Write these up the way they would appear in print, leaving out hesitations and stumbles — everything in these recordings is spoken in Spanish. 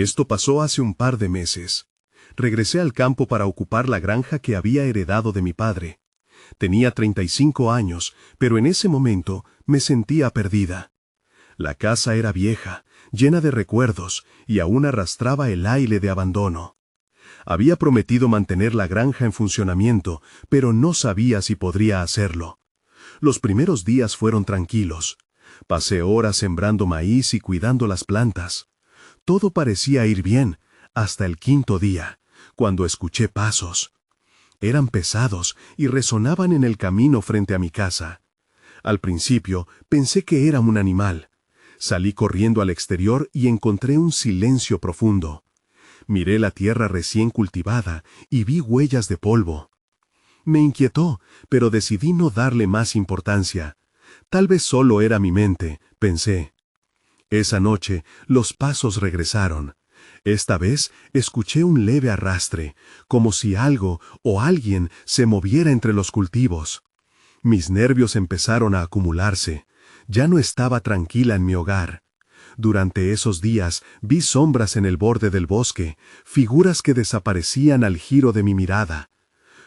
Esto pasó hace un par de meses. Regresé al campo para ocupar la granja que había heredado de mi padre. Tenía 35 años, pero en ese momento me sentía perdida. La casa era vieja, llena de recuerdos, y aún arrastraba el aire de abandono. Había prometido mantener la granja en funcionamiento, pero no sabía si podría hacerlo. Los primeros días fueron tranquilos. Pasé horas sembrando maíz y cuidando las plantas. Todo parecía ir bien, hasta el quinto día, cuando escuché pasos. Eran pesados y resonaban en el camino frente a mi casa. Al principio pensé que era un animal. Salí corriendo al exterior y encontré un silencio profundo. Miré la tierra recién cultivada y vi huellas de polvo. Me inquietó, pero decidí no darle más importancia. Tal vez solo era mi mente, pensé. Esa noche los pasos regresaron. Esta vez escuché un leve arrastre, como si algo o alguien se moviera entre los cultivos. Mis nervios empezaron a acumularse. Ya no estaba tranquila en mi hogar. Durante esos días vi sombras en el borde del bosque, figuras que desaparecían al giro de mi mirada.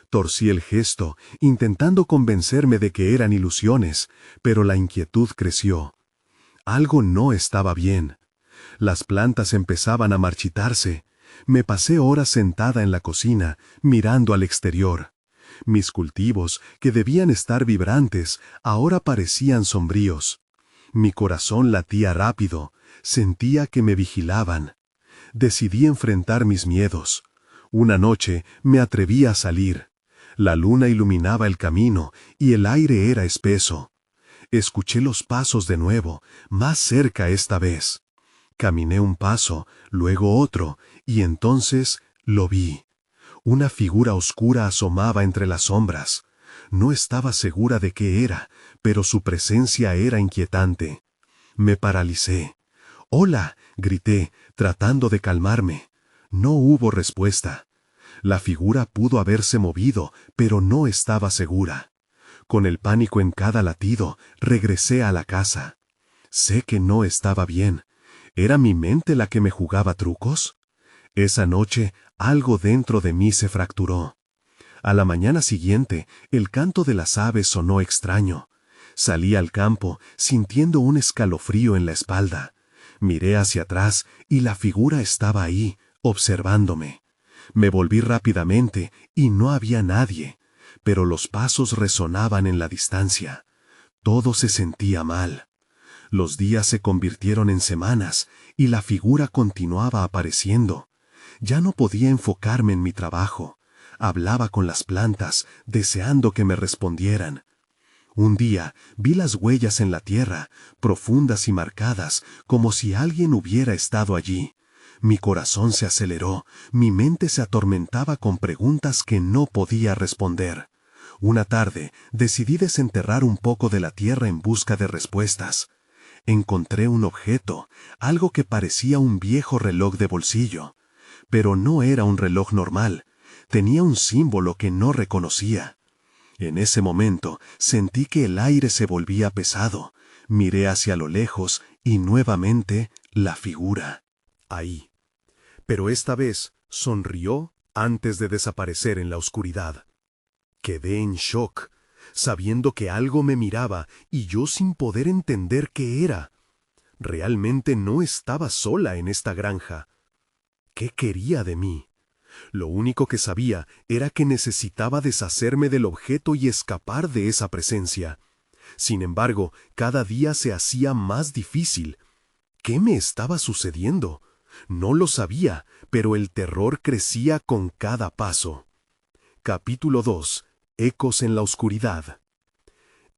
Torcí el gesto, intentando convencerme de que eran ilusiones, pero la inquietud creció. Algo no estaba bien. Las plantas empezaban a marchitarse. Me pasé horas sentada en la cocina, mirando al exterior. Mis cultivos, que debían estar vibrantes, ahora parecían sombríos. Mi corazón latía rápido, sentía que me vigilaban. Decidí enfrentar mis miedos. Una noche me atreví a salir. La luna iluminaba el camino y el aire era espeso. Escuché los pasos de nuevo, más cerca esta vez. Caminé un paso, luego otro, y entonces lo vi. Una figura oscura asomaba entre las sombras. No estaba segura de qué era, pero su presencia era inquietante. Me paralicé. «¡Hola!», grité, tratando de calmarme. No hubo respuesta. La figura pudo haberse movido, pero no estaba segura. Con el pánico en cada latido, regresé a la casa. Sé que no estaba bien. ¿Era mi mente la que me jugaba trucos? Esa noche, algo dentro de mí se fracturó. A la mañana siguiente, el canto de las aves sonó extraño. Salí al campo, sintiendo un escalofrío en la espalda. Miré hacia atrás y la figura estaba ahí, observándome. Me volví rápidamente y no había nadie, pero los pasos resonaban en la distancia. Todo se sentía mal. Los días se convirtieron en semanas y la figura continuaba apareciendo. Ya no podía enfocarme en mi trabajo. Hablaba con las plantas, deseando que me respondieran. Un día vi las huellas en la tierra, profundas y marcadas, como si alguien hubiera estado allí. Mi corazón se aceleró, mi mente se atormentaba con preguntas que no podía responder. Una tarde decidí desenterrar un poco de la tierra en busca de respuestas. Encontré un objeto, algo que parecía un viejo reloj de bolsillo. Pero no era un reloj normal, tenía un símbolo que no reconocía. En ese momento sentí que el aire se volvía pesado. Miré hacia lo lejos y nuevamente la figura. Ahí. Pero esta vez sonrió antes de desaparecer en la oscuridad. Quedé en shock, sabiendo que algo me miraba y yo sin poder entender qué era. Realmente no estaba sola en esta granja. ¿Qué quería de mí? Lo único que sabía era que necesitaba deshacerme del objeto y escapar de esa presencia. Sin embargo, cada día se hacía más difícil. ¿Qué me estaba sucediendo? No lo sabía, pero el terror crecía con cada paso. Capítulo 2. Ecos en la oscuridad.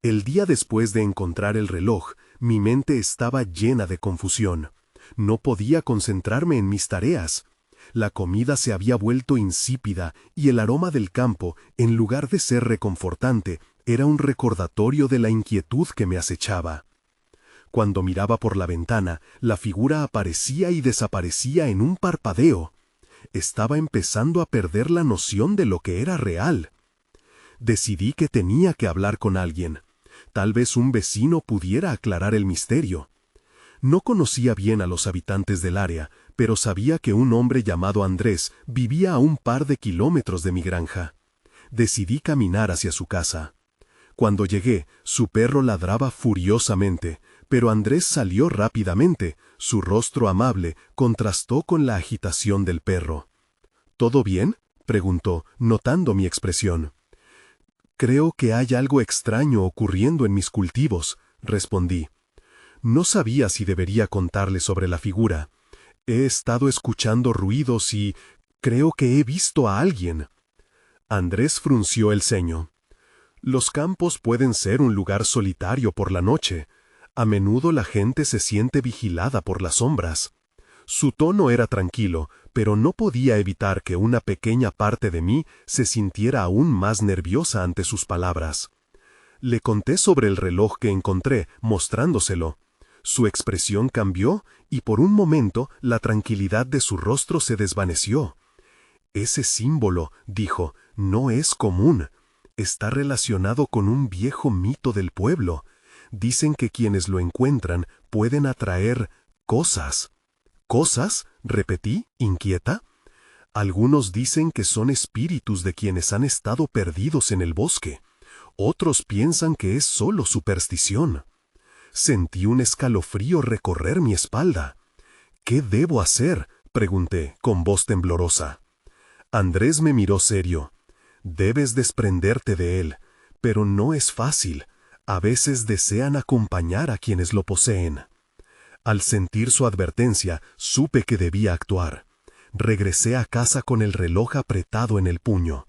El día después de encontrar el reloj, mi mente estaba llena de confusión. No podía concentrarme en mis tareas. La comida se había vuelto insípida y el aroma del campo, en lugar de ser reconfortante, era un recordatorio de la inquietud que me acechaba. Cuando miraba por la ventana, la figura aparecía y desaparecía en un parpadeo. Estaba empezando a perder la noción de lo que era real. Decidí que tenía que hablar con alguien. Tal vez un vecino pudiera aclarar el misterio. No conocía bien a los habitantes del área, pero sabía que un hombre llamado Andrés vivía a un par de kilómetros de mi granja. Decidí caminar hacia su casa. Cuando llegué, su perro ladraba furiosamente, pero Andrés salió rápidamente. Su rostro amable contrastó con la agitación del perro. ¿Todo bien?, preguntó, notando mi expresión. Creo que hay algo extraño ocurriendo en mis cultivos, respondí. No sabía si debería contarle sobre la figura. He estado escuchando ruidos y creo que he visto a alguien. Andrés frunció el ceño. Los campos pueden ser un lugar solitario por la noche. A menudo la gente se siente vigilada por las sombras. Su tono era tranquilo, pero no podía evitar que una pequeña parte de mí se sintiera aún más nerviosa ante sus palabras. Le conté sobre el reloj que encontré, mostrándoselo. Su expresión cambió y por un momento la tranquilidad de su rostro se desvaneció. Ese símbolo, dijo, no es común. Está relacionado con un viejo mito del pueblo. Dicen que quienes lo encuentran pueden atraer cosas. ¿Cosas?, repetí, inquieta. Algunos dicen que son espíritus de quienes han estado perdidos en el bosque. Otros piensan que es solo superstición. Sentí un escalofrío recorrer mi espalda. ¿Qué debo hacer?, pregunté, con voz temblorosa. Andrés me miró serio. Debes desprenderte de él, pero no es fácil. A veces desean acompañar a quienes lo poseen. Al sentir su advertencia, supe que debía actuar. Regresé a casa con el reloj apretado en el puño.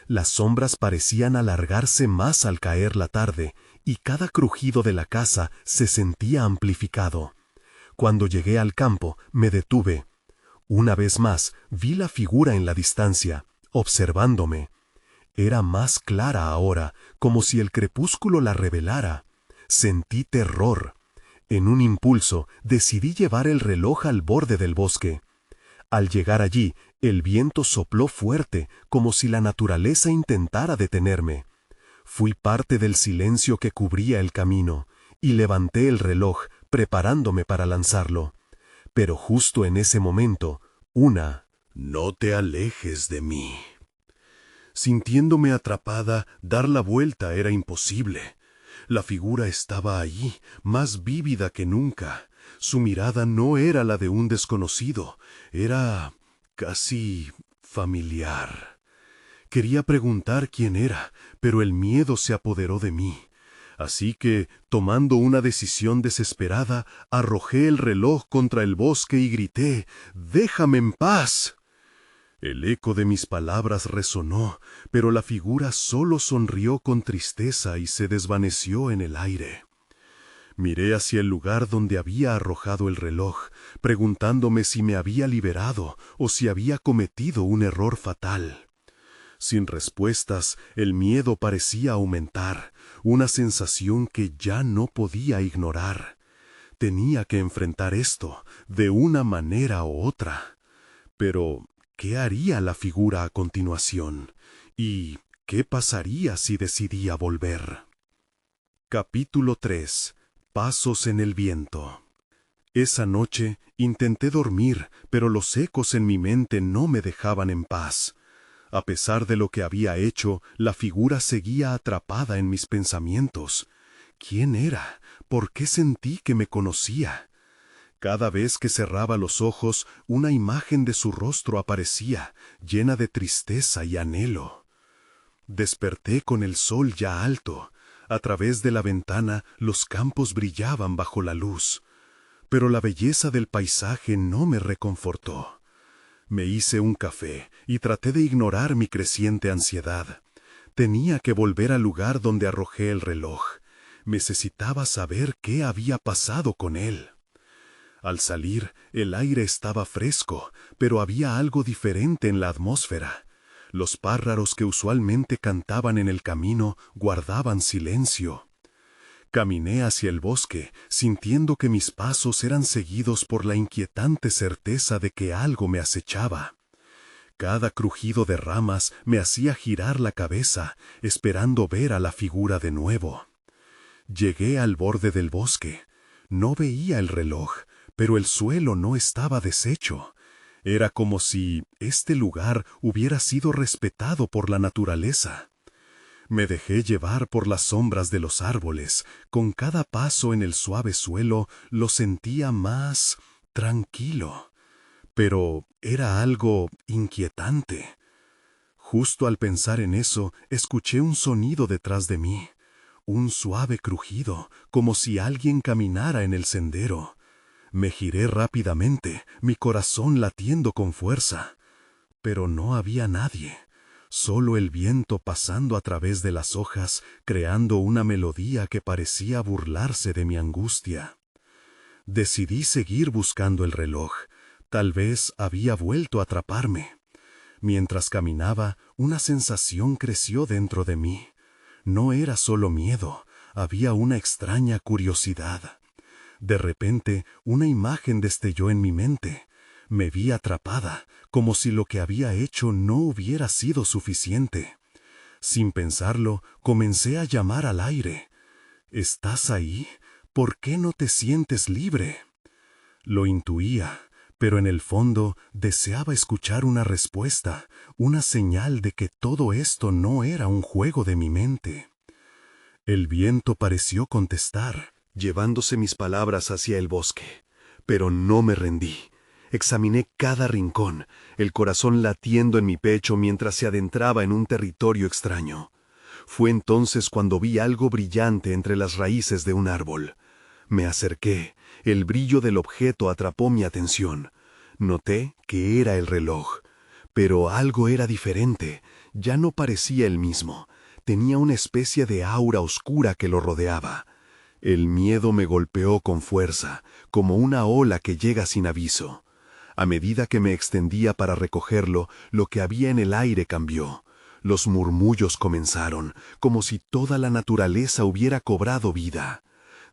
Las sombras parecían alargarse más al caer la tarde, y cada crujido de la casa se sentía amplificado. Cuando llegué al campo, me detuve. Una vez más, vi la figura en la distancia, observándome. Era más clara ahora, como si el crepúsculo la revelara. Sentí terror. En un impulso, decidí llevar el reloj al borde del bosque. Al llegar allí, el viento sopló fuerte, como si la naturaleza intentara detenerme. Fui parte del silencio que cubría el camino, y levanté el reloj, preparándome para lanzarlo. Pero justo en ese momento, «No te alejes de mí». Sintiéndome atrapada, dar la vuelta era imposible. La figura estaba allí, más vívida que nunca. Su mirada no era la de un desconocido, era casi familiar. Quería preguntar quién era, pero el miedo se apoderó de mí. Así que, tomando una decisión desesperada, arrojé el reloj contra el bosque y grité, «¡Déjame en paz!». El eco de mis palabras resonó, pero la figura solo sonrió con tristeza y se desvaneció en el aire. Miré hacia el lugar donde había arrojado el reloj, preguntándome si me había liberado o si había cometido un error fatal. Sin respuestas, el miedo parecía aumentar, una sensación que ya no podía ignorar. Tenía que enfrentar esto, de una manera u otra. Pero ¿qué haría la figura a continuación? ¿Y qué pasaría si decidía volver? Capítulo 3. Pasos en el viento. Esa noche intenté dormir, pero los ecos en mi mente no me dejaban en paz. A pesar de lo que había hecho, la figura seguía atrapada en mis pensamientos. ¿Quién era? ¿Por qué sentí que me conocía? Cada vez que cerraba los ojos, una imagen de su rostro aparecía, llena de tristeza y anhelo. Desperté con el sol ya alto. A través de la ventana, los campos brillaban bajo la luz. Pero la belleza del paisaje no me reconfortó. Me hice un café y traté de ignorar mi creciente ansiedad. Tenía que volver al lugar donde arrojé el reloj. Necesitaba saber qué había pasado con él. Al salir, el aire estaba fresco, pero había algo diferente en la atmósfera. Los pájaros que usualmente cantaban en el camino guardaban silencio. Caminé hacia el bosque, sintiendo que mis pasos eran seguidos por la inquietante certeza de que algo me acechaba. Cada crujido de ramas me hacía girar la cabeza, esperando ver a la figura de nuevo. Llegué al borde del bosque. No veía el reloj, pero el suelo no estaba deshecho. Era como si este lugar hubiera sido respetado por la naturaleza. Me dejé llevar por las sombras de los árboles. Con cada paso en el suave suelo lo sentía más tranquilo. Pero era algo inquietante. Justo al pensar en eso, escuché un sonido detrás de mí. Un suave crujido, como si alguien caminara en el sendero. Me giré rápidamente, mi corazón latiendo con fuerza. Pero no había nadie. Solo el viento pasando a través de las hojas, creando una melodía que parecía burlarse de mi angustia. Decidí seguir buscando el reloj. Tal vez había vuelto a atraparme. Mientras caminaba, una sensación creció dentro de mí. No era solo miedo, había una extraña curiosidad. De repente, una imagen destelló en mi mente. Me vi atrapada, como si lo que había hecho no hubiera sido suficiente. Sin pensarlo, comencé a llamar al aire. ¿Estás ahí? ¿Por qué no te sientes libre? Lo intuía, pero en el fondo deseaba escuchar una respuesta, una señal de que todo esto no era un juego de mi mente. El viento pareció contestar, llevándose mis palabras hacia el bosque, pero no me rendí. Examiné cada rincón, el corazón latiendo en mi pecho mientras se adentraba en un territorio extraño. Fue entonces cuando vi algo brillante entre las raíces de un árbol. Me acerqué, el brillo del objeto atrapó mi atención. Noté que era el reloj, pero algo era diferente, ya no parecía el mismo. Tenía una especie de aura oscura que lo rodeaba. El miedo me golpeó con fuerza, como una ola que llega sin aviso. A medida que me extendía para recogerlo, lo que había en el aire cambió. Los murmullos comenzaron, como si toda la naturaleza hubiera cobrado vida.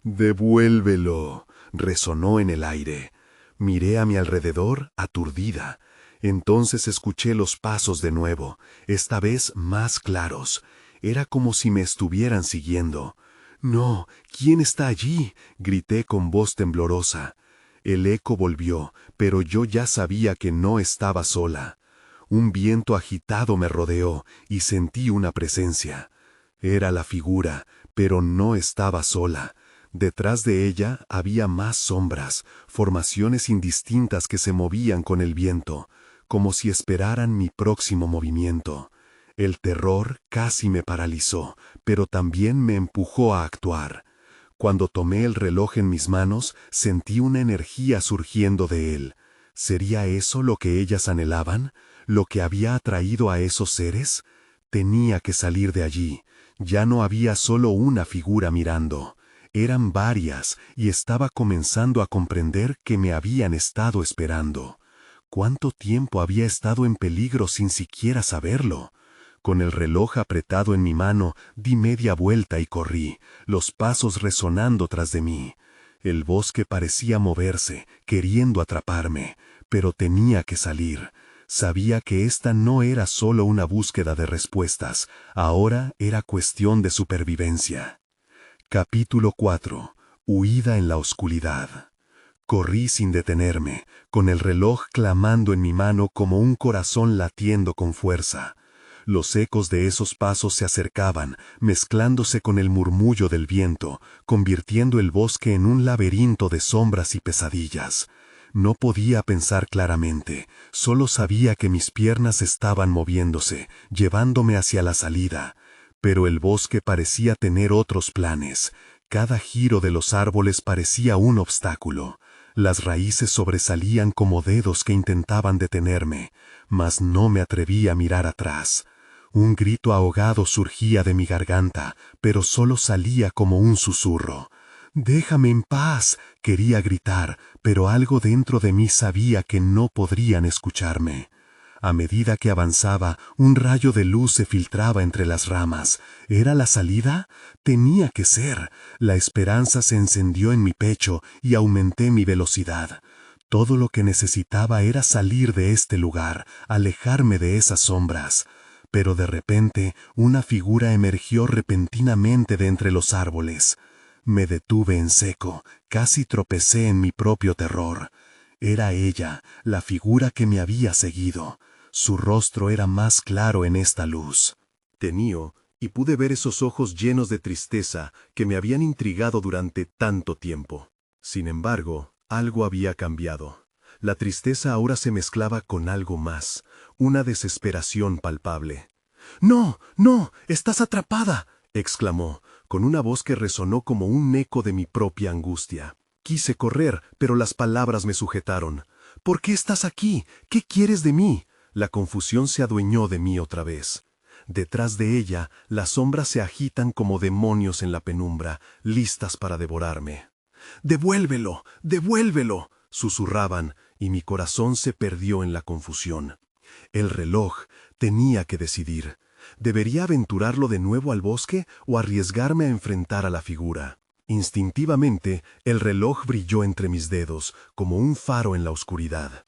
«Devuélvelo», resonó en el aire. Miré a mi alrededor, aturdida. Entonces escuché los pasos de nuevo, esta vez más claros. Era como si me estuvieran siguiendo. «No, ¿quién está allí?», grité con voz temblorosa. El eco volvió, pero yo ya sabía que no estaba sola. Un viento agitado me rodeó y sentí una presencia. Era la figura, pero no estaba sola. Detrás de ella había más sombras, formaciones indistintas que se movían con el viento, como si esperaran mi próximo movimiento. El terror casi me paralizó, pero también me empujó a actuar. Cuando tomé el reloj en mis manos, sentí una energía surgiendo de él. ¿Sería eso lo que ellas anhelaban? ¿Lo que había atraído a esos seres? Tenía que salir de allí. Ya no había solo una figura mirando. Eran varias, y estaba comenzando a comprender que me habían estado esperando. ¿Cuánto tiempo había estado en peligro sin siquiera saberlo? Con el reloj apretado en mi mano, di media vuelta y corrí, los pasos resonando tras de mí. El bosque parecía moverse, queriendo atraparme, pero tenía que salir. Sabía que esta no era solo una búsqueda de respuestas, ahora era cuestión de supervivencia. Capítulo 4. Huida en la oscuridad. Corrí sin detenerme, con el reloj clamando en mi mano como un corazón latiendo con fuerza. Los ecos de esos pasos se acercaban, mezclándose con el murmullo del viento, convirtiendo el bosque en un laberinto de sombras y pesadillas. No podía pensar claramente, solo sabía que mis piernas estaban moviéndose, llevándome hacia la salida. Pero el bosque parecía tener otros planes. Cada giro de los árboles parecía un obstáculo. Las raíces sobresalían como dedos que intentaban detenerme, mas no me atreví a mirar atrás. Un grito ahogado surgía de mi garganta, pero solo salía como un susurro. «Déjame en paz», quería gritar, pero algo dentro de mí sabía que no podrían escucharme. A medida que avanzaba, un rayo de luz se filtraba entre las ramas. ¿Era la salida? Tenía que ser. La esperanza se encendió en mi pecho y aumenté mi velocidad. Todo lo que necesitaba era salir de este lugar, alejarme de esas sombras. Pero de repente, una figura emergió repentinamente de entre los árboles. Me detuve en seco, casi tropecé en mi propio terror. Era ella, la figura que me había seguido. Su rostro era más claro en esta luz. Tenío, y pude ver esos ojos llenos de tristeza que me habían intrigado durante tanto tiempo. Sin embargo, algo había cambiado. La tristeza ahora se mezclaba con algo más, una desesperación palpable. «¡No, no! ¡Estás atrapada!», exclamó, con una voz que resonó como un eco de mi propia angustia. Quise correr, pero las palabras me sujetaron. «¿Por qué estás aquí? ¿Qué quieres de mí?». La confusión se adueñó de mí otra vez. Detrás de ella, las sombras se agitan como demonios en la penumbra, listas para devorarme. «¡Devuélvelo! ¡Devuélvelo!», susurraban, y mi corazón se perdió en la confusión. El reloj tenía que decidir. ¿Debería aventurarlo de nuevo al bosque o arriesgarme a enfrentar a la figura? Instintivamente, el reloj brilló entre mis dedos, como un faro en la oscuridad.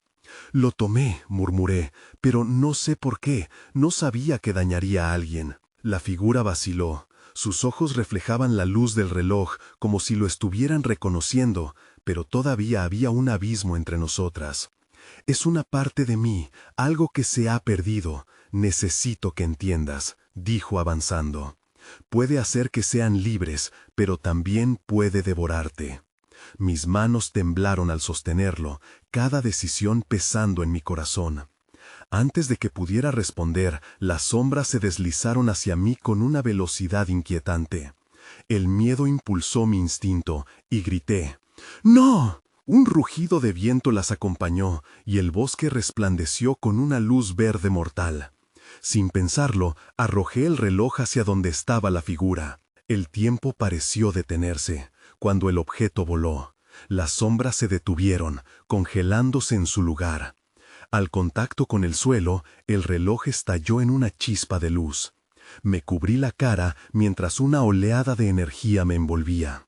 «Lo tomé», murmuré, pero no sé por qué, no sabía que dañaría a alguien. La figura vaciló. Sus ojos reflejaban la luz del reloj como si lo estuvieran reconociendo, pero todavía había un abismo entre nosotras. «Es una parte de mí, algo que se ha perdido. Necesito que entiendas», dijo avanzando. «Puede hacer que sean libres, pero también puede devorarte». Mis manos temblaron al sostenerlo, cada decisión pesando en mi corazón. Antes de que pudiera responder, las sombras se deslizaron hacia mí con una velocidad inquietante. El miedo impulsó mi instinto, y grité: «¡No!». Un rugido de viento las acompañó, y el bosque resplandeció con una luz verde mortal. Sin pensarlo, arrojé el reloj hacia donde estaba la figura. El tiempo pareció detenerse. Cuando el objeto voló, las sombras se detuvieron, congelándose en su lugar. Al contacto con el suelo, el reloj estalló en una chispa de luz. Me cubrí la cara mientras una oleada de energía me envolvía.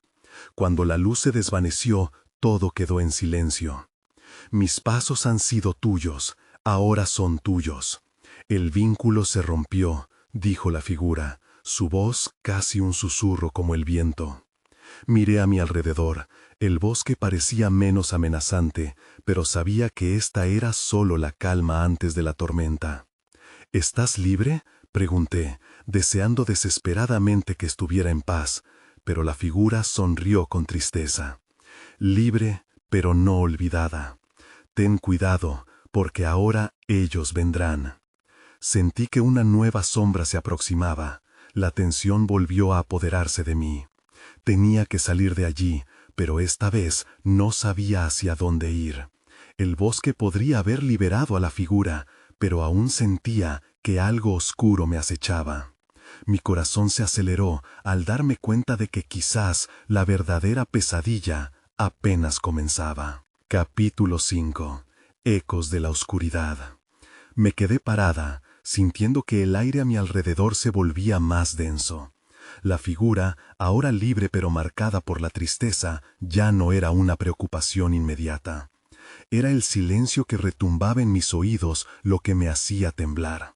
Cuando la luz se desvaneció, todo quedó en silencio. «Mis pasos han sido tuyos, ahora son tuyos». «El vínculo se rompió», dijo la figura, su voz casi un susurro como el viento. Miré a mi alrededor. El bosque parecía menos amenazante, pero sabía que esta era solo la calma antes de la tormenta. «¿Estás libre?», pregunté, deseando desesperadamente que estuviera en paz, pero la figura sonrió con tristeza. «Libre, pero no olvidada. Ten cuidado, porque ahora ellos vendrán». Sentí que una nueva sombra se aproximaba. La tensión volvió a apoderarse de mí. Tenía que salir de allí, pero esta vez no sabía hacia dónde ir. El bosque podría haber liberado a la figura, pero aún sentía que algo oscuro me acechaba. Mi corazón se aceleró al darme cuenta de que quizás la verdadera pesadilla apenas comenzaba. Capítulo 5. Ecos de la oscuridad. Me quedé parada, sintiendo que el aire a mi alrededor se volvía más denso. La figura, ahora libre pero marcada por la tristeza, ya no era una preocupación inmediata. Era el silencio que retumbaba en mis oídos lo que me hacía temblar.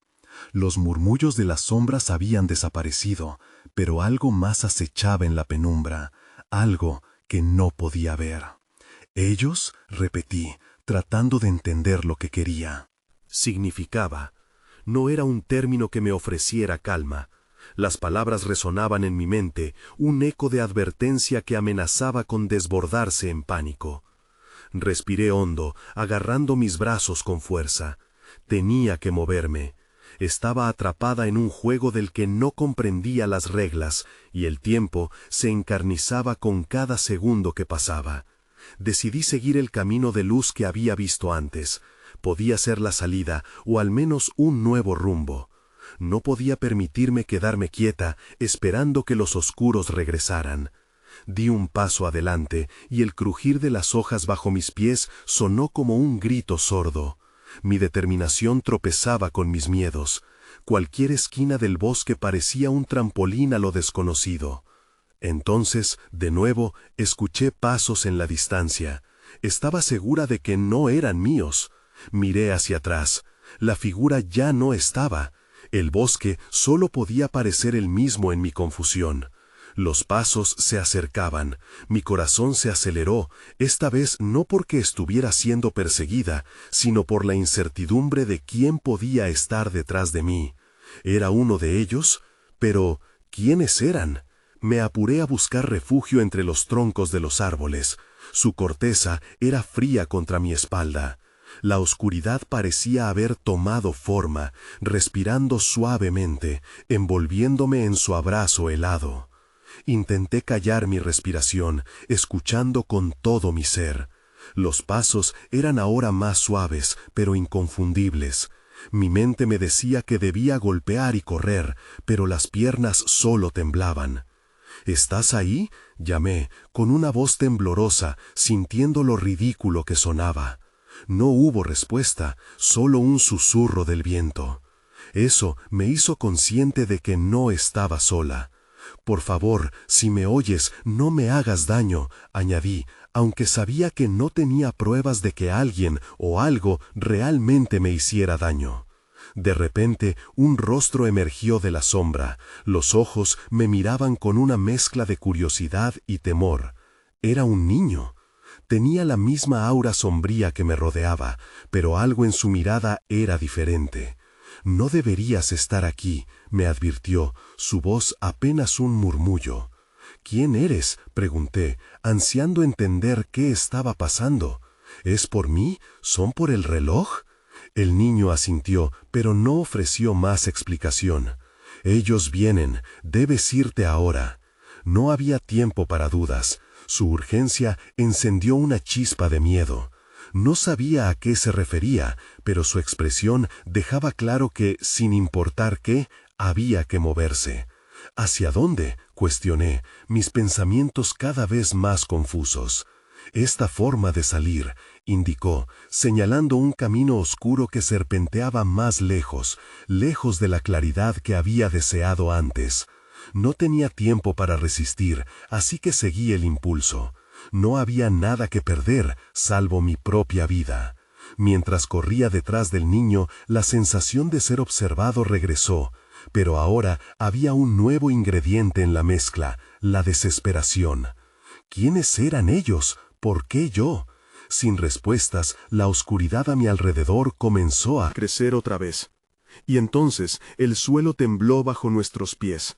Los murmullos de las sombras habían desaparecido, pero algo más acechaba en la penumbra, algo que no podía ver. «¿Ellos?», repetí, tratando de entender lo que quería. Significaba. No era un término que me ofreciera calma. Las palabras resonaban en mi mente, un eco de advertencia que amenazaba con desbordarse en pánico. Respiré hondo, agarrando mis brazos con fuerza. Tenía que moverme. Estaba atrapada en un juego del que no comprendía las reglas, y el tiempo se encarnizaba con cada segundo que pasaba. Decidí seguir el camino de luz que había visto antes. Podía ser la salida, o al menos un nuevo rumbo. No podía permitirme quedarme quieta, esperando que los oscuros regresaran. Di un paso adelante, y el crujir de las hojas bajo mis pies sonó como un grito sordo. Mi determinación tropezaba con mis miedos. Cualquier esquina del bosque parecía un trampolín a lo desconocido. Entonces, de nuevo, escuché pasos en la distancia. Estaba segura de que no eran míos. Miré hacia atrás. La figura ya no estaba. El bosque solo podía parecer el mismo en mi confusión. Los pasos se acercaban, mi corazón se aceleró, esta vez no porque estuviera siendo perseguida, sino por la incertidumbre de quién podía estar detrás de mí. ¿Era uno de ellos? Pero, ¿quiénes eran? Me apuré a buscar refugio entre los troncos de los árboles. Su corteza era fría contra mi espalda. La oscuridad parecía haber tomado forma, respirando suavemente, envolviéndome en su abrazo helado. Intenté callar mi respiración, escuchando con todo mi ser. Los pasos eran ahora más suaves, pero inconfundibles. Mi mente me decía que debía golpear y correr, pero las piernas solo temblaban. ¿Estás ahí?, llamé, con una voz temblorosa, sintiendo lo ridículo que sonaba. No hubo respuesta, solo un susurro del viento. Eso me hizo consciente de que no estaba sola. «Por favor, si me oyes, no me hagas daño», añadí, aunque sabía que no tenía pruebas de que alguien o algo realmente me hiciera daño. De repente, un rostro emergió de la sombra. Los ojos me miraban con una mezcla de curiosidad y temor. Era un niño. Tenía la misma aura sombría que me rodeaba, pero algo en su mirada era diferente. «No deberías estar aquí», me advirtió, su voz apenas un murmullo. «¿Quién eres?», pregunté, ansiando entender qué estaba pasando. «¿Es por mí? ¿Son por el reloj?». El niño asintió, pero no ofreció más explicación. «Ellos vienen, debes irte ahora». No había tiempo para dudas. Su urgencia encendió una chispa de miedo. No sabía a qué se refería, pero su expresión dejaba claro que, sin importar qué, había que moverse. «¿Hacia dónde?», cuestioné, mis pensamientos cada vez más confusos. «Esta forma de salir», indicó, señalando un camino oscuro que serpenteaba más lejos, lejos de la claridad que había deseado antes. No tenía tiempo para resistir, así que seguí el impulso. No había nada que perder, salvo mi propia vida. Mientras corría detrás del niño, la sensación de ser observado regresó, pero ahora había un nuevo ingrediente en la mezcla, la desesperación. ¿Quiénes eran ellos? ¿Por qué yo? Sin respuestas, la oscuridad a mi alrededor comenzó a crecer otra vez. Y entonces el suelo tembló bajo nuestros pies.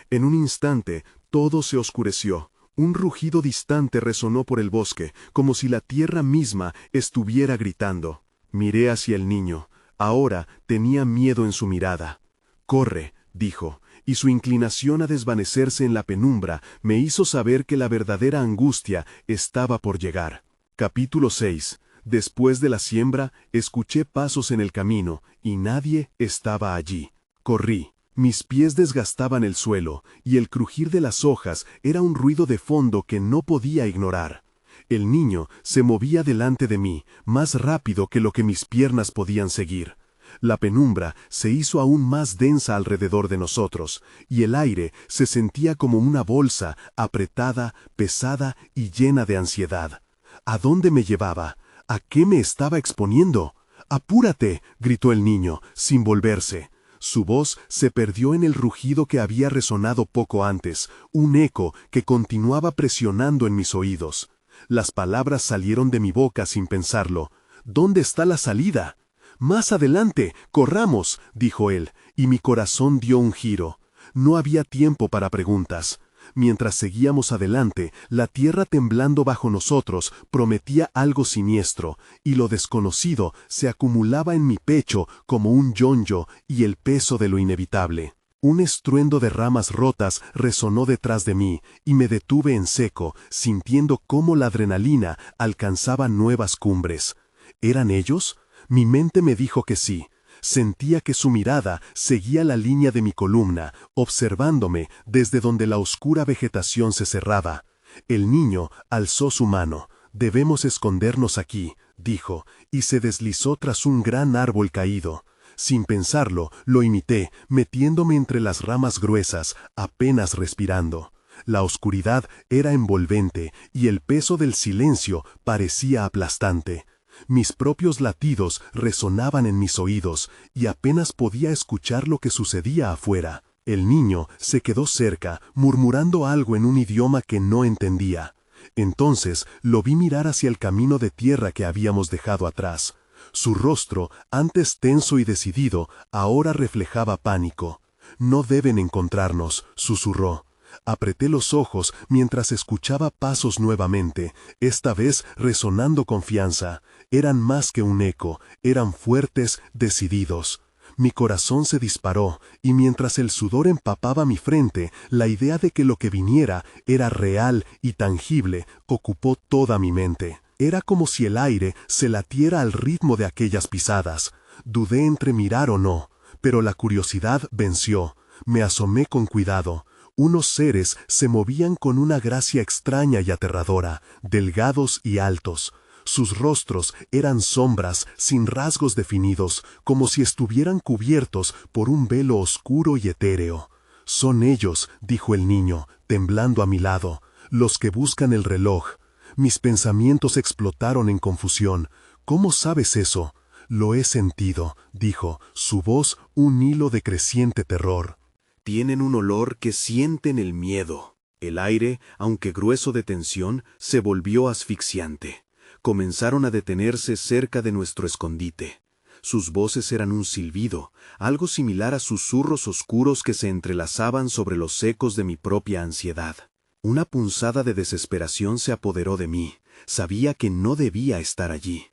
En un instante, todo se oscureció. Un rugido distante resonó por el bosque, como si la tierra misma estuviera gritando. Miré hacia el niño. Ahora tenía miedo en su mirada. «Corre», dijo, y su inclinación a desvanecerse en la penumbra me hizo saber que la verdadera angustia estaba por llegar. Capítulo 6. Después de la siembra, escuché pasos en el camino, y nadie estaba allí. Corrí. Mis pies desgastaban el suelo, y el crujir de las hojas era un ruido de fondo que no podía ignorar. El niño se movía delante de mí, más rápido que lo que mis piernas podían seguir. La penumbra se hizo aún más densa alrededor de nosotros, y el aire se sentía como una bolsa, apretada, pesada y llena de ansiedad. ¿A dónde me llevaba? ¿A qué me estaba exponiendo? «¡Apúrate!», gritó el niño, sin volverse. Su voz se perdió en el rugido que había resonado poco antes, un eco que continuaba presionando en mis oídos. Las palabras salieron de mi boca sin pensarlo. «¿Dónde está la salida?». «Más adelante, corramos», dijo él, y mi corazón dio un giro. No había tiempo para preguntas. Mientras seguíamos adelante, la tierra temblando bajo nosotros prometía algo siniestro, y lo desconocido se acumulaba en mi pecho como un yonyo y el peso de lo inevitable. Un estruendo de ramas rotas resonó detrás de mí, y me detuve en seco, sintiendo cómo la adrenalina alcanzaba nuevas cumbres. ¿Eran ellos? Mi mente me dijo que sí. Sentía que su mirada seguía la línea de mi columna, observándome desde donde la oscura vegetación se cerraba. El niño alzó su mano. «Debemos escondernos aquí», dijo, y se deslizó tras un gran árbol caído. Sin pensarlo, lo imité, metiéndome entre las ramas gruesas, apenas respirando. La oscuridad era envolvente, y el peso del silencio parecía aplastante. Mis propios latidos resonaban en mis oídos, y apenas podía escuchar lo que sucedía afuera. El niño se quedó cerca, murmurando algo en un idioma que no entendía. Entonces lo vi mirar hacia el camino de tierra que habíamos dejado atrás. Su rostro, antes tenso y decidido, ahora reflejaba pánico. «No deben encontrarnos», susurró. Apreté los ojos mientras escuchaba pasos nuevamente, esta vez resonando confianza. Eran más que un eco, eran fuertes, decididos. Mi corazón se disparó, y mientras el sudor empapaba mi frente, la idea de que lo que viniera era real y tangible ocupó toda mi mente. Era como si el aire se latiera al ritmo de aquellas pisadas. Dudé entre mirar o no, pero la curiosidad venció. Me asomé con cuidado. Unos seres se movían con una gracia extraña y aterradora, delgados y altos. Sus rostros eran sombras sin rasgos definidos, como si estuvieran cubiertos por un velo oscuro y etéreo. «Son ellos», dijo el niño, temblando a mi lado, «los que buscan el reloj». Mis pensamientos explotaron en confusión. «¿Cómo sabes eso?» «Lo he sentido», dijo, su voz un hilo de creciente terror. Tienen un olor que sienten el miedo. El aire, aunque grueso de tensión, se volvió asfixiante. Comenzaron a detenerse cerca de nuestro escondite. Sus voces eran un silbido, algo similar a susurros oscuros que se entrelazaban sobre los ecos de mi propia ansiedad. Una punzada de desesperación se apoderó de mí. Sabía que no debía estar allí.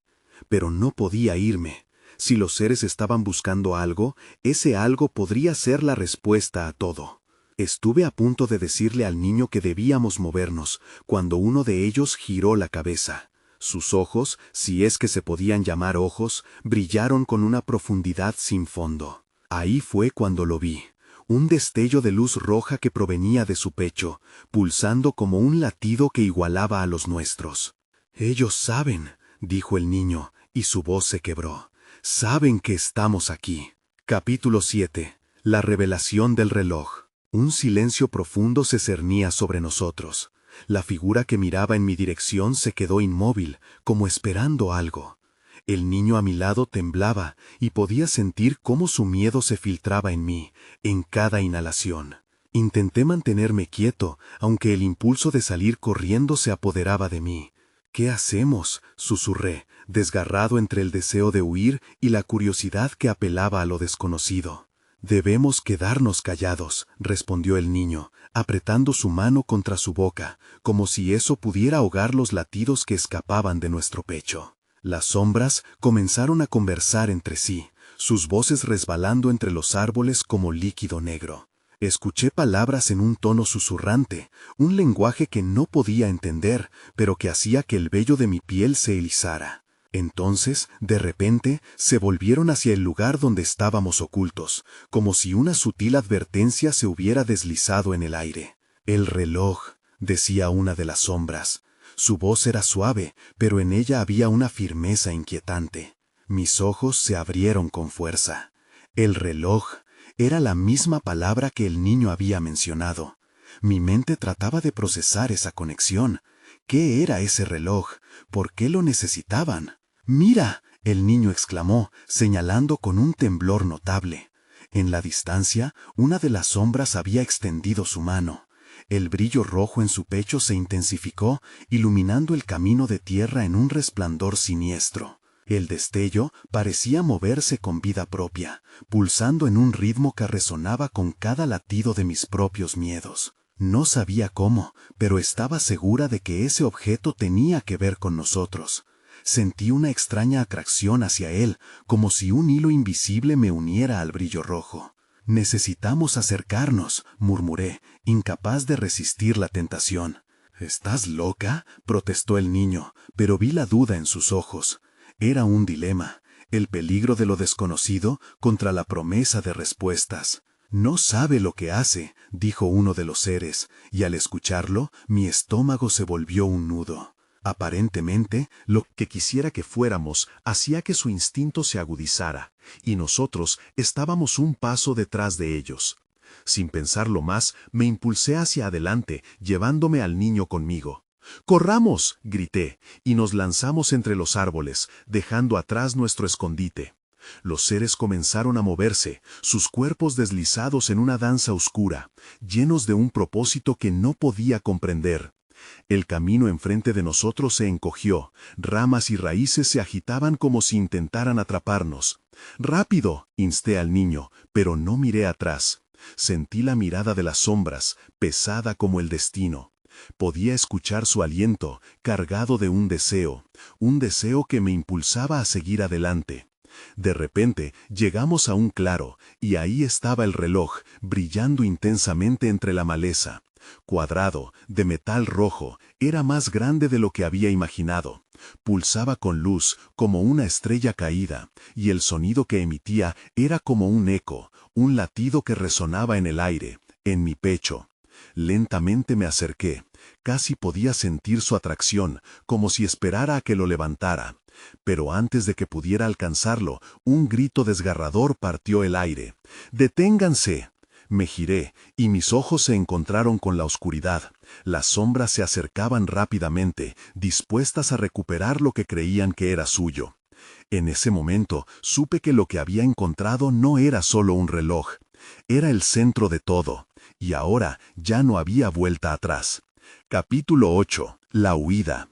Pero no podía irme. Si los seres estaban buscando algo, ese algo podría ser la respuesta a todo. Estuve a punto de decirle al niño que debíamos movernos, cuando uno de ellos giró la cabeza. Sus ojos, si es que se podían llamar ojos, brillaron con una profundidad sin fondo. Ahí fue cuando lo vi. Un destello de luz roja que provenía de su pecho, pulsando como un latido que igualaba a los nuestros. «Ellos saben», dijo el niño, y su voz se quebró. «Saben que estamos aquí». Capítulo 7. La revelación del reloj. Un silencio profundo se cernía sobre nosotros. La figura que miraba en mi dirección se quedó inmóvil, como esperando algo. El niño a mi lado temblaba y podía sentir cómo su miedo se filtraba en mí, en cada inhalación. Intenté mantenerme quieto, aunque el impulso de salir corriendo se apoderaba de mí. «¿Qué hacemos?», susurré, desgarrado entre el deseo de huir y la curiosidad que apelaba a lo desconocido. «Debemos quedarnos callados», respondió el niño, apretando su mano contra su boca, como si eso pudiera ahogar los latidos que escapaban de nuestro pecho. Las sombras comenzaron a conversar entre sí, sus voces resbalando entre los árboles como líquido negro. Escuché palabras en un tono susurrante, un lenguaje que no podía entender, pero que hacía que el vello de mi piel se erizara. Entonces, de repente, se volvieron hacia el lugar donde estábamos ocultos, como si una sutil advertencia se hubiera deslizado en el aire. «El reloj», decía una de las sombras. Su voz era suave, pero en ella había una firmeza inquietante. Mis ojos se abrieron con fuerza. «El reloj» era la misma palabra que el niño había mencionado. Mi mente trataba de procesar esa conexión. ¿Qué era ese reloj? ¿Por qué lo necesitaban? «¡Mira!», el niño exclamó, señalando con un temblor notable. En la distancia, una de las sombras había extendido su mano. El brillo rojo en su pecho se intensificó, iluminando el camino de tierra en un resplandor siniestro. El destello parecía moverse con vida propia, pulsando en un ritmo que resonaba con cada latido de mis propios miedos. No sabía cómo, pero estaba segura de que ese objeto tenía que ver con nosotros. Sentí una extraña atracción hacia él, como si un hilo invisible me uniera al brillo rojo. «Necesitamos acercarnos», murmuré, incapaz de resistir la tentación. «¿Estás loca?», protestó el niño, pero vi la duda en sus ojos. Era un dilema, el peligro de lo desconocido contra la promesa de respuestas. «No sabe lo que hace», dijo uno de los seres, y al escucharlo, mi estómago se volvió un nudo. Aparentemente, lo que quisiera que fuéramos hacía que su instinto se agudizara, y nosotros estábamos un paso detrás de ellos. Sin pensarlo más, me impulsé hacia adelante, llevándome al niño conmigo. «¡Corramos!», grité, y nos lanzamos entre los árboles, dejando atrás nuestro escondite. Los seres comenzaron a moverse, sus cuerpos deslizados en una danza oscura, llenos de un propósito que no podía comprender. El camino enfrente de nosotros se encogió, ramas y raíces se agitaban como si intentaran atraparnos. «¡Rápido!», insté al niño, pero no miré atrás. Sentí la mirada de las sombras, pesada como el destino. Podía escuchar su aliento, cargado de un deseo que me impulsaba a seguir adelante. De repente llegamos a un claro, y ahí estaba el reloj, brillando intensamente entre la maleza. Cuadrado, de metal rojo, era más grande de lo que había imaginado. Pulsaba con luz, como una estrella caída, y el sonido que emitía era como un eco, un latido que resonaba en el aire, en mi pecho. Lentamente me acerqué. Casi podía sentir su atracción, como si esperara a que lo levantara. Pero antes de que pudiera alcanzarlo, un grito desgarrador partió el aire. «¡Deténganse!». Me giré, y mis ojos se encontraron con la oscuridad. Las sombras se acercaban rápidamente, dispuestas a recuperar lo que creían que era suyo. En ese momento, supe que lo que había encontrado no era solo un reloj. Era el centro de todo, y ahora ya no había vuelta atrás. Capítulo 8. La huida.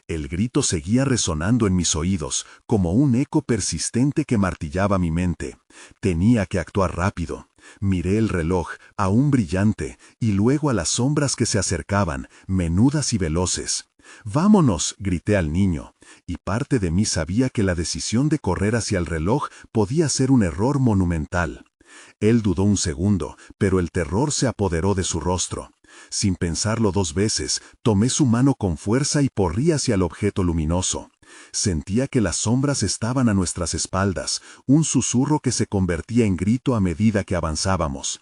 El grito seguía resonando en mis oídos, como un eco persistente que martillaba mi mente. Tenía que actuar rápido. Miré el reloj, aún brillante, y luego a las sombras que se acercaban, menudas y veloces. «¡Vámonos!», grité al niño, y parte de mí sabía que la decisión de correr hacia el reloj podía ser un error monumental. Él dudó un segundo, pero el terror se apoderó de su rostro. Sin pensarlo dos veces, tomé su mano con fuerza y corrí hacia el objeto luminoso. Sentía que las sombras estaban a nuestras espaldas, un susurro que se convertía en grito a medida que avanzábamos.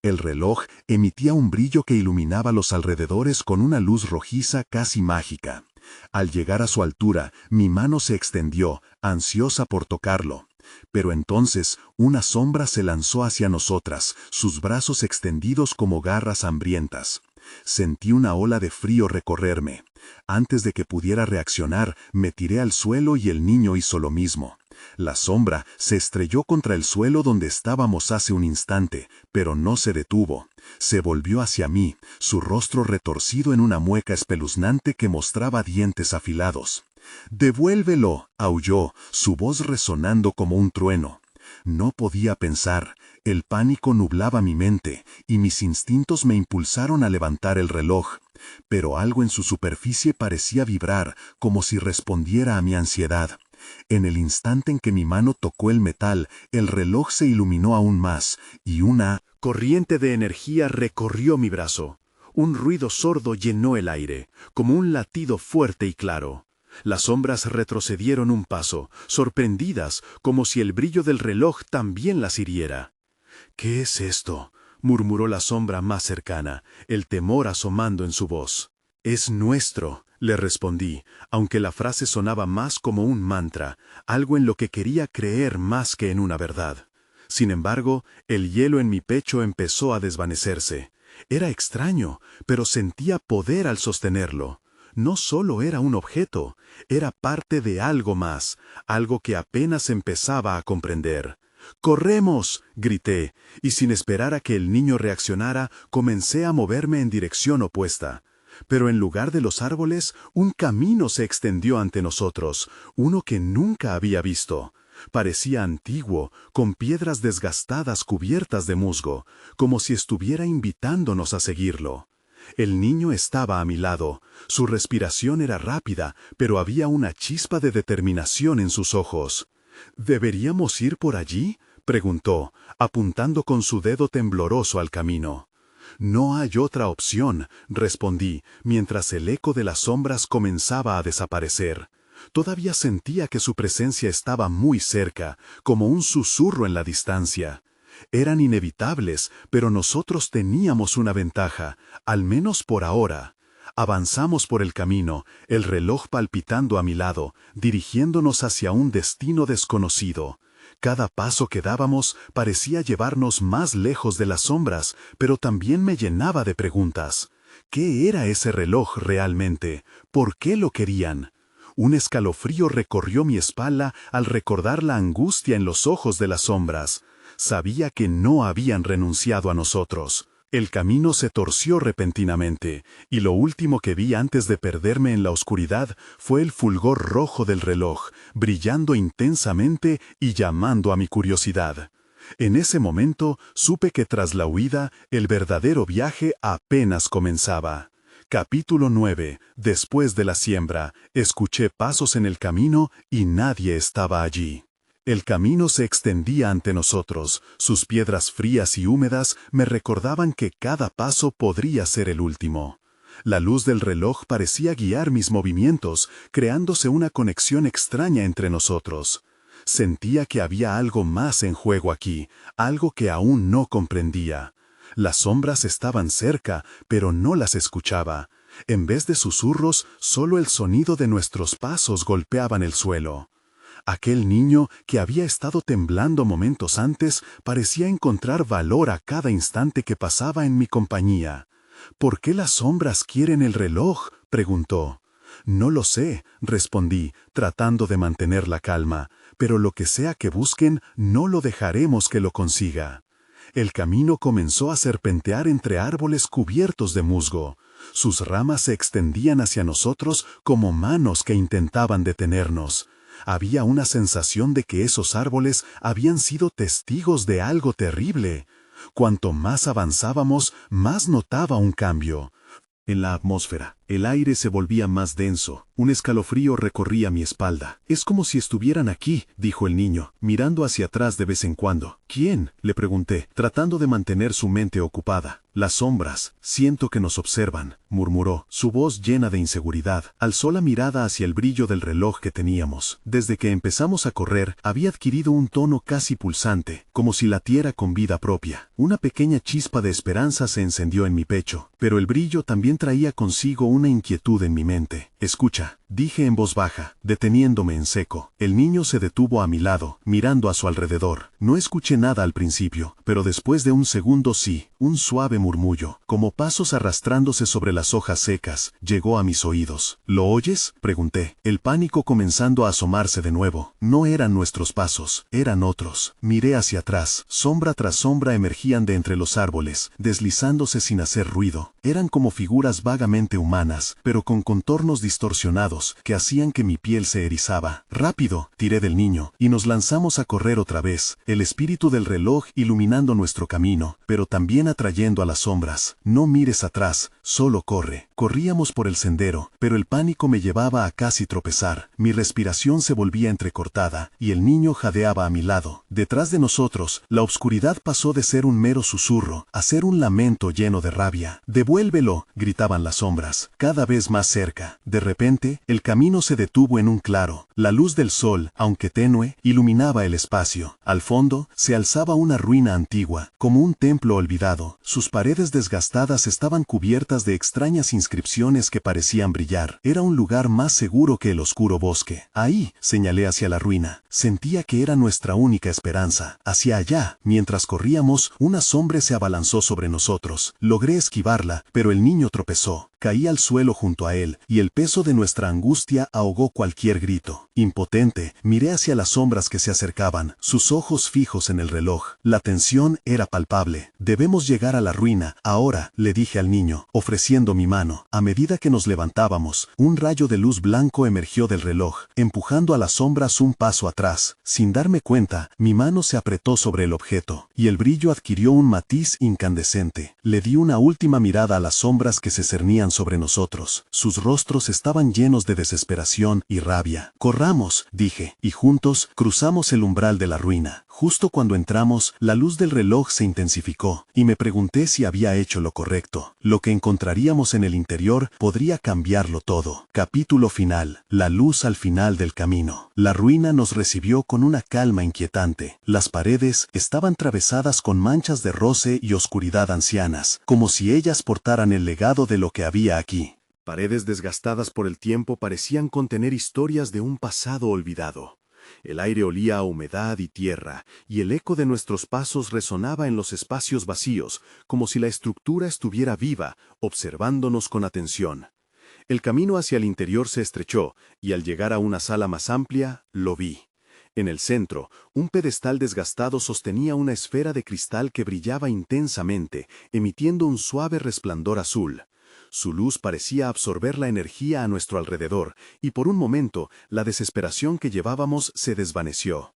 El reloj emitía un brillo que iluminaba los alrededores con una luz rojiza casi mágica. Al llegar a su altura, mi mano se extendió, ansiosa por tocarlo. Pero entonces una sombra se lanzó hacia nosotras, sus brazos extendidos como garras hambrientas. Sentí una ola de frío recorrerme. Antes de que pudiera reaccionar, me tiré al suelo y el niño hizo lo mismo. La sombra se estrelló contra el suelo donde estábamos hace un instante, pero no se detuvo. Se volvió hacia mí, su rostro retorcido en una mueca espeluznante que mostraba dientes afilados. «¡Devuélvelo!», aulló, su voz resonando como un trueno. No podía pensar. El pánico nublaba mi mente, y mis instintos me impulsaron a levantar el reloj. Pero algo en su superficie parecía vibrar, como si respondiera a mi ansiedad. En el instante en que mi mano tocó el metal, el reloj se iluminó aún más, y una corriente de energía recorrió mi brazo. Un ruido sordo llenó el aire, como un latido fuerte y claro. Las sombras retrocedieron un paso, sorprendidas, como si el brillo del reloj también las hiriera. «¿Qué es esto?», murmuró la sombra más cercana, el temor asomando en su voz. «Es nuestro», le respondí, aunque la frase sonaba más como un mantra, algo en lo que quería creer más que en una verdad. Sin embargo, el hielo en mi pecho empezó a desvanecerse. Era extraño, pero sentía poder al sostenerlo. No solo era un objeto, era parte de algo más, algo que apenas empezaba a comprender. «¡Corremos!», grité, y sin esperar a que el niño reaccionara, comencé a moverme en dirección opuesta. Pero en lugar de los árboles, un camino se extendió ante nosotros, uno que nunca había visto. Parecía antiguo, con piedras desgastadas cubiertas de musgo, como si estuviera invitándonos a seguirlo. El niño estaba a mi lado. Su respiración era rápida, pero había una chispa de determinación en sus ojos. «¿Deberíamos ir por allí?», preguntó, apuntando con su dedo tembloroso al camino. «No hay otra opción», respondí, mientras el eco de las sombras comenzaba a desaparecer. Todavía sentía que su presencia estaba muy cerca, como un susurro en la distancia. Eran inevitables, pero nosotros teníamos una ventaja, al menos por ahora. Avanzamos por el camino, el reloj palpitando a mi lado, dirigiéndonos hacia un destino desconocido. Cada paso que dábamos parecía llevarnos más lejos de las sombras, pero también me llenaba de preguntas. ¿Qué era ese reloj realmente? ¿Por qué lo querían? Un escalofrío recorrió mi espalda al recordar la angustia en los ojos de las sombras. Sabía que no habían renunciado a nosotros. El camino se torció repentinamente, y lo último que vi antes de perderme en la oscuridad fue el fulgor rojo del reloj, brillando intensamente y llamando a mi curiosidad. En ese momento supe que tras la huida, el verdadero viaje apenas comenzaba. Capítulo 9. Después de la siembra, escuché pasos en el camino y nadie estaba allí. El camino se extendía ante nosotros, sus piedras frías y húmedas me recordaban que cada paso podría ser el último. La luz del reloj parecía guiar mis movimientos, creándose una conexión extraña entre nosotros. Sentía que había algo más en juego aquí, algo que aún no comprendía. Las sombras estaban cerca, pero no las escuchaba. En vez de susurros, solo el sonido de nuestros pasos golpeaban el suelo. Aquel niño que había estado temblando momentos antes parecía encontrar valor a cada instante que pasaba en mi compañía. ¿Por qué las sombras quieren el reloj?, preguntó. No lo sé, respondí, tratando de mantener la calma, pero lo que sea que busquen, no lo dejaremos que lo consiga. El camino comenzó a serpentear entre árboles cubiertos de musgo. Sus ramas se extendían hacia nosotros como manos que intentaban detenernos. Había una sensación de que esos árboles habían sido testigos de algo terrible. Cuanto más avanzábamos, más notaba un cambio. En la atmósfera, el aire se volvía más denso, un escalofrío recorría mi espalda. «Es como si estuvieran aquí», dijo el niño, mirando hacia atrás de vez en cuando. «¿Quién?», le pregunté, tratando de mantener su mente ocupada. «Las sombras, siento que nos observan», murmuró, su voz llena de inseguridad. Alzó la mirada hacia el brillo del reloj que teníamos. Desde que empezamos a correr, había adquirido un tono casi pulsante, como si latiera con vida propia. Una pequeña chispa de esperanza se encendió en mi pecho, pero el brillo también traía consigo una inquietud en mi mente. «Escucha», dije en voz baja, deteniéndome en seco. El niño se detuvo a mi lado, mirando a su alrededor. No escuché nada al principio, pero después de un segundo sí, un suave murmullo, como pasos arrastrándose sobre las hojas secas, llegó a mis oídos. «¿Lo oyes?», pregunté, el pánico comenzando a asomarse de nuevo. No eran nuestros pasos, eran otros. Miré hacia atrás, sombra tras sombra emergían de entre los árboles, deslizándose sin hacer ruido. Eran como figuras vagamente humanas, pero con contornos distorsionados, que hacían que mi piel se erizaba. «Rápido», tiré del niño, y nos lanzamos a correr otra vez, el espíritu del reloj iluminando nuestro camino, pero también atrayendo a las sombras. «No mires atrás, solo corre». Corríamos por el sendero, pero el pánico me llevaba a casi tropezar. Mi respiración se volvía entrecortada, y el niño jadeaba a mi lado. Detrás de nosotros, la oscuridad pasó de ser un mero susurro, a ser un lamento lleno de rabia. «¡Devuélvelo!», gritaban las sombras, cada vez más cerca. De repente, el camino se detuvo en un claro. La luz del sol, aunque tenue, iluminaba el espacio. Al fondo, se alzaba una ruina antigua, como un templo olvidado. Sus paredes desgastadas estaban cubiertas de extrañas inscripciones que parecían brillar. Era un lugar más seguro que el oscuro bosque. «Ahí», señalé hacia la ruina. Sentía que era nuestra única esperanza. Hacia allá, mientras corríamos, una sombra se abalanzó sobre nosotros. Logré esquivarla, pero el niño tropezó. Caí al suelo junto a él, y el peso de nuestra angustia ahogó cualquier grito. Impotente, miré hacia las sombras que se acercaban, sus ojos fijos en el reloj. La tensión era palpable. «Debemos llegar a la ruina, ahora», le dije al niño, ofreciendo mi mano. A medida que nos levantábamos, un rayo de luz blanco emergió del reloj, empujando a las sombras un paso atrás. Sin darme cuenta, mi mano se apretó sobre el objeto, y el brillo adquirió un matiz incandescente. Le di una última mirada a las sombras que se cernían sobre nosotros. Sus rostros estaban llenos de desesperación y rabia. «Corramos», dije, y juntos cruzamos el umbral de la ruina. Justo cuando entramos, la luz del reloj se intensificó, y me pregunté si había hecho lo correcto. Lo que encontraríamos en el interior podría cambiarlo todo. Capítulo final. La luz al final del camino. La ruina nos recibió con una calma inquietante. Las paredes estaban travesadas con manchas de roce y oscuridad ancianas, como si ellas portaran el legado de lo que había aquí. Paredes desgastadas por el tiempo parecían contener historias de un pasado olvidado. El aire olía a humedad y tierra, y el eco de nuestros pasos resonaba en los espacios vacíos, como si la estructura estuviera viva, observándonos con atención. El camino hacia el interior se estrechó, y al llegar a una sala más amplia, lo vi. En el centro, un pedestal desgastado sostenía una esfera de cristal que brillaba intensamente, emitiendo un suave resplandor azul. Su luz parecía absorber la energía a nuestro alrededor, y por un momento la desesperación que llevábamos se desvaneció.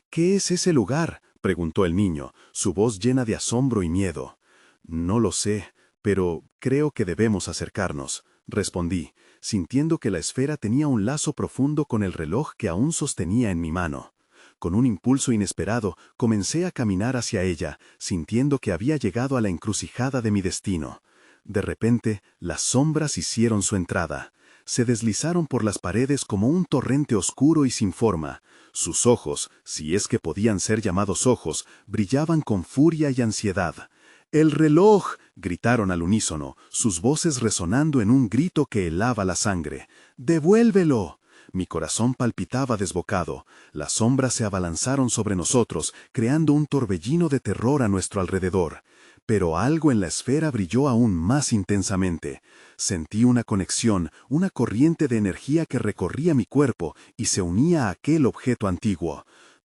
«¿Qué es ese lugar?», preguntó el niño, su voz llena de asombro y miedo. «No lo sé, pero creo que debemos acercarnos», respondí, sintiendo que la esfera tenía un lazo profundo con el reloj que aún sostenía en mi mano. Con un impulso inesperado, comencé a caminar hacia ella, sintiendo que había llegado a la encrucijada de mi destino. De repente, las sombras hicieron su entrada. Se deslizaron por las paredes como un torrente oscuro y sin forma. Sus ojos, si es que podían ser llamados ojos, brillaban con furia y ansiedad. «¡El reloj!», gritaron al unísono, sus voces resonando en un grito que helaba la sangre. «¡Devuélvelo!». Mi corazón palpitaba desbocado. Las sombras se abalanzaron sobre nosotros, creando un torbellino de terror a nuestro alrededor. Pero algo en la esfera brilló aún más intensamente. Sentí una conexión, una corriente de energía que recorría mi cuerpo y se unía a aquel objeto antiguo.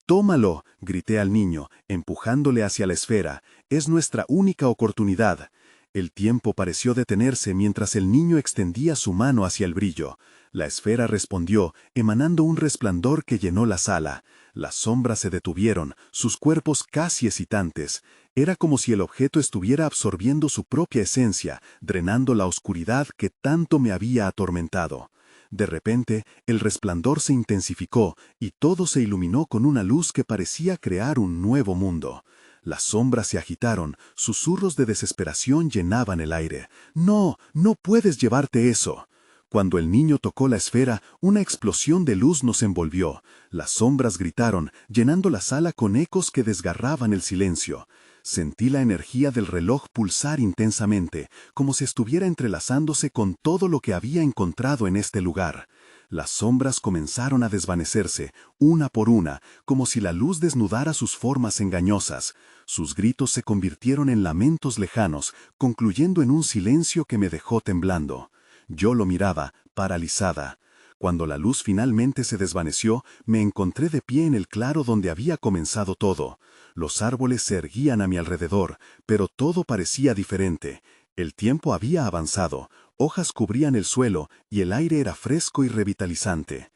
«¡Tómalo!», grité al niño, empujándole hacia la esfera. «Es nuestra única oportunidad». El tiempo pareció detenerse mientras el niño extendía su mano hacia el brillo. La esfera respondió, emanando un resplandor que llenó la sala. Las sombras se detuvieron, sus cuerpos casi hesitantes. Era como si el objeto estuviera absorbiendo su propia esencia, drenando la oscuridad que tanto me había atormentado. De repente, el resplandor se intensificó y todo se iluminó con una luz que parecía crear un nuevo mundo. Las sombras se agitaron, susurros de desesperación llenaban el aire. «¡No, no puedes llevarte eso!». Cuando el niño tocó la esfera, una explosión de luz nos envolvió. Las sombras gritaron, llenando la sala con ecos que desgarraban el silencio. Sentí la energía del reloj pulsar intensamente, como si estuviera entrelazándose con todo lo que había encontrado en este lugar. Las sombras comenzaron a desvanecerse, una por una, como si la luz desnudara sus formas engañosas. Sus gritos se convirtieron en lamentos lejanos, concluyendo en un silencio que me dejó temblando. Yo lo miraba, paralizada. Cuando la luz finalmente se desvaneció, me encontré de pie en el claro donde había comenzado todo. Los árboles se erguían a mi alrededor, pero todo parecía diferente. El tiempo había avanzado, hojas cubrían el suelo y el aire era fresco y revitalizante.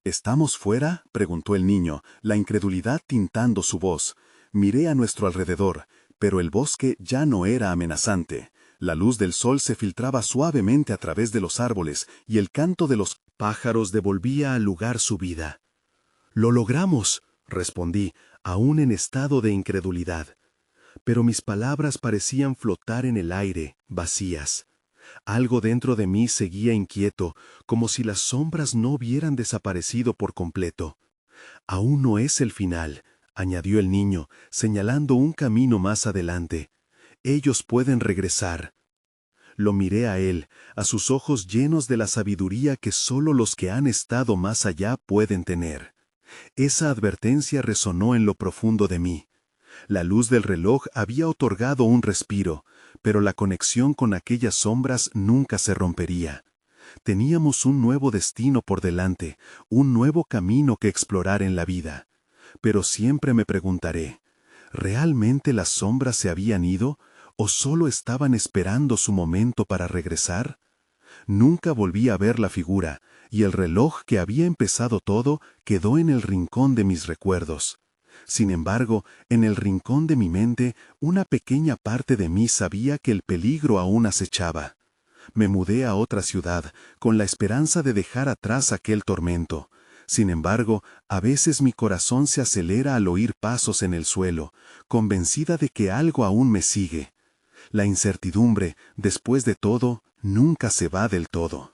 «¿Estamos fuera?», preguntó el niño, la incredulidad tintando su voz. Miré a nuestro alrededor, pero el bosque ya no era amenazante. La luz del sol se filtraba suavemente a través de los árboles y el canto de los pájaros devolvía al lugar su vida. «Lo logramos», respondí, aún en estado de incredulidad. Pero mis palabras parecían flotar en el aire, vacías. Algo dentro de mí seguía inquieto, como si las sombras no hubieran desaparecido por completo. «Aún no es el final», añadió el niño, señalando un camino más adelante. «Ellos pueden regresar». Lo miré a él, a sus ojos llenos de la sabiduría que solo los que han estado más allá pueden tener. Esa advertencia resonó en lo profundo de mí. La luz del reloj había otorgado un respiro, pero la conexión con aquellas sombras nunca se rompería. Teníamos un nuevo destino por delante, un nuevo camino que explorar en la vida. Pero siempre me preguntaré, ¿realmente las sombras se habían ido o solo estaban esperando su momento para regresar? Nunca volví a ver la figura, y el reloj que había empezado todo quedó en el rincón de mis recuerdos. Sin embargo, en el rincón de mi mente, una pequeña parte de mí sabía que el peligro aún acechaba. Me mudé a otra ciudad, con la esperanza de dejar atrás aquel tormento. Sin embargo, a veces mi corazón se acelera al oír pasos en el suelo, convencida de que algo aún me sigue. La incertidumbre, después de todo, nunca se va del todo.